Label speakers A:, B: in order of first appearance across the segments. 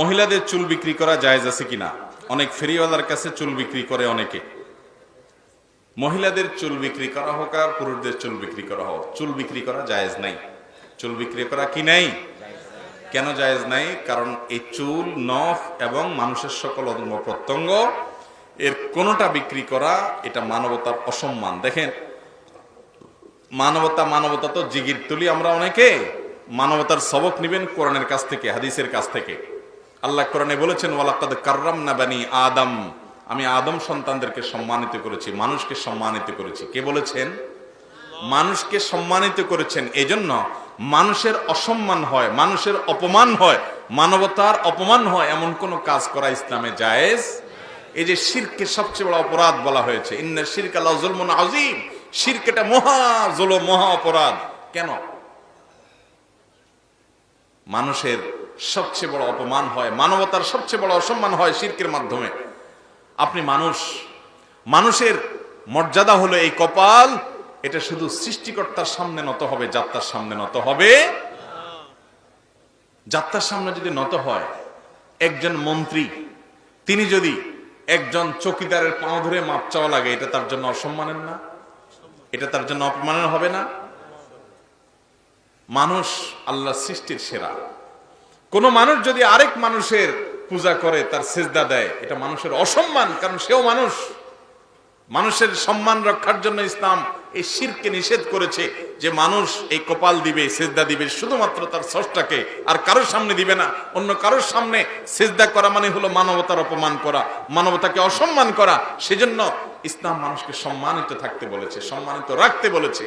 A: মহিলাদের চুল বিক্রি করা জায়েজ আছে কিনা? অনেক ফেরিওয়ালার কাছে চুল বিক্রি করে অনেকে। মহিলাদের চুল বিক্রি করা হোক আর পুরুষদের চুল বিক্রি করা হোক, চুল বিক্রি করা জায়েজ নাই। চুল বিক্রি করা কি নাই? কেন জায়েজ নাই? কারণ এই চুল, নখ এবং মানুষের সকল অঙ্গ প্রত্যঙ্গ, এর কোনোটা বিক্রি করা এটা মানবতার অসম্মান। দেখেন, মানবতা তো জিগির তুলি আমরা অনেকে। মানবতার সবক নিবেন কোরআনের কাছ থেকে, হাদিসের কাছ থেকে। আল্লাহ কোরআনে বলেছেন, ওয়ালাকাদ কাররামনা বানি আদম, আমি আদম সন্তানদেরকে সম্মানিত করেছি, মানুষকে সম্মানিত করেছি। কে বলেছেন? মানুষকে সম্মানিত করেছেন। এজন্য মানুষের অসম্মান হয়, মানুষের অপমান হয়, মানবতার অপমান হয় এমন কোন কাজ করা ইসলামে জায়েজ। এই যে শিরকে সবচেয়ে বড় অপরাধ বলা হয়েছে, ইন্না শিরকা লাযুলমুন আযীম, শিরক এটা মহা জুলুম, মহা অপরাধ। কেন? মানুষের সবচেয়ে বড় অপমান হয়, মানবতার সবচেয়ে বড় অসম্মান হয় শিরকের মাধ্যমে। আপনি মানুষের মর্যাদা হলো এই কপাল, এটা শুধু সৃষ্টিকর্তার সামনে নত হবে, যাত্রার সামনে নত হবে। যাত্রার সামনে যদি নত হয়, একজন মন্ত্রী তিনি যদি একজন চৌকিদারের পা ধরে মাপ চাওয়া লাগে, এটা তার জন্য অসম্মানের না? এটা তার জন্য অপমানের হবে না? মানুষ আল্লাহ সৃষ্টির সেরা। কোন মানুষ যদি আরেক মানুষের পূজা করে, তার সিজদা দেয়, এটা মানুষের অসম্মান, কারণ সেও মানুষ। মানুষের সম্মান রক্ষার জন্য ইসলাম এই শিরককে নিষেধ করেছে যে মানুষ এই কপাল দিবে, সিজদা দিবে শুধুমাত্র তার স্রষ্টাকে, আর কারোর সামনে দিবে না। অন্য কারোর সামনে সিজদা করা মানে হলো মানবতার অপমান করা, মানবতাকে অসম্মান করা। সেজন্য ইসলাম মানুষকে সম্মানিত থাকতে বলেছে, সম্মানিত রাখতে বলেছে।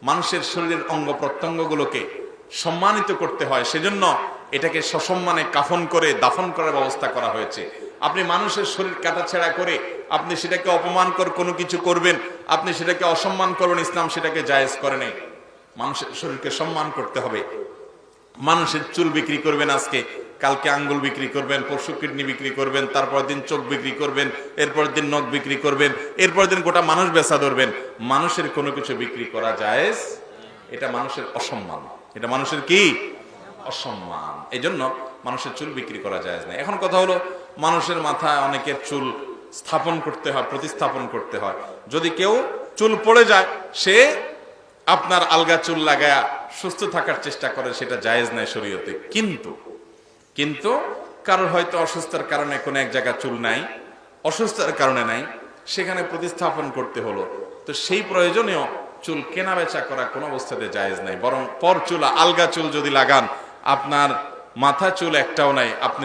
A: মানুষের শরীরের অঙ্গ প্রত্যঙ্গগুলোকে সম্মানিত করতে হয়, সেজন্য এটাকে সসম্মানে কাফন করে দাফন করার ব্যবস্থা করা হয়েছে। আপনি মানুষের শরীর কাটাছেঁড়া করে আপনি সেটাকে অপমান করে কোনো কিছু করবেন, আপনি সেটাকে অসম্মান করবেন, ইসলাম সেটাকে জায়েজ করে নাই। মানুষের শরীরকে সম্মান করতে হবে। মানুষের চুল বিক্রি করবেন আজকে, কালকে আঙ্গুল বিক্রি করবেন, পরশু কিডনি বিক্রি করবেন, তারপর দিন চোখ বিক্রি করবেন, এরপর দিন নখ বিক্রি করবেন, এরপর দিন গোটা মানুষ বেচা ধরবেন। মানুষের কোনো কিছু বিক্রি করা জায়েজ? এটা মানুষের অসম্মান, এটা মানুষের কি? অসম্মান। এই জন্য মানুষের চুল বিক্রি করা জায়েজ নাই। এখন কথা হলো, মানুষের মাথায় অনেকের চুল স্থাপন করতে হয়, প্রতিস্থাপন করতে হয়। যদি কেউ চুল পড়ে যায়, সে আপনার আলগা চুল লাগায়া সুস্থ থাকার চেষ্টা করে, সেটা জায়েজ নাই শরীয়তে। কিন্তু কারোর হয়তো অসুস্থতার কারণে কোনো এক জায়গায় চুল নাই, অসুস্থতার কারণে নাই, সেখানে প্রতিস্থাপন করতে হলো, তো সেই প্রয়োজনেও চুল কেনা বেচা করা কোনো অবস্থাতে জায়েজ নাই। বরং পর চুল, আলগা চুল যদি লাগান, আপনার মাথা চুল একটাও নাই, আপনি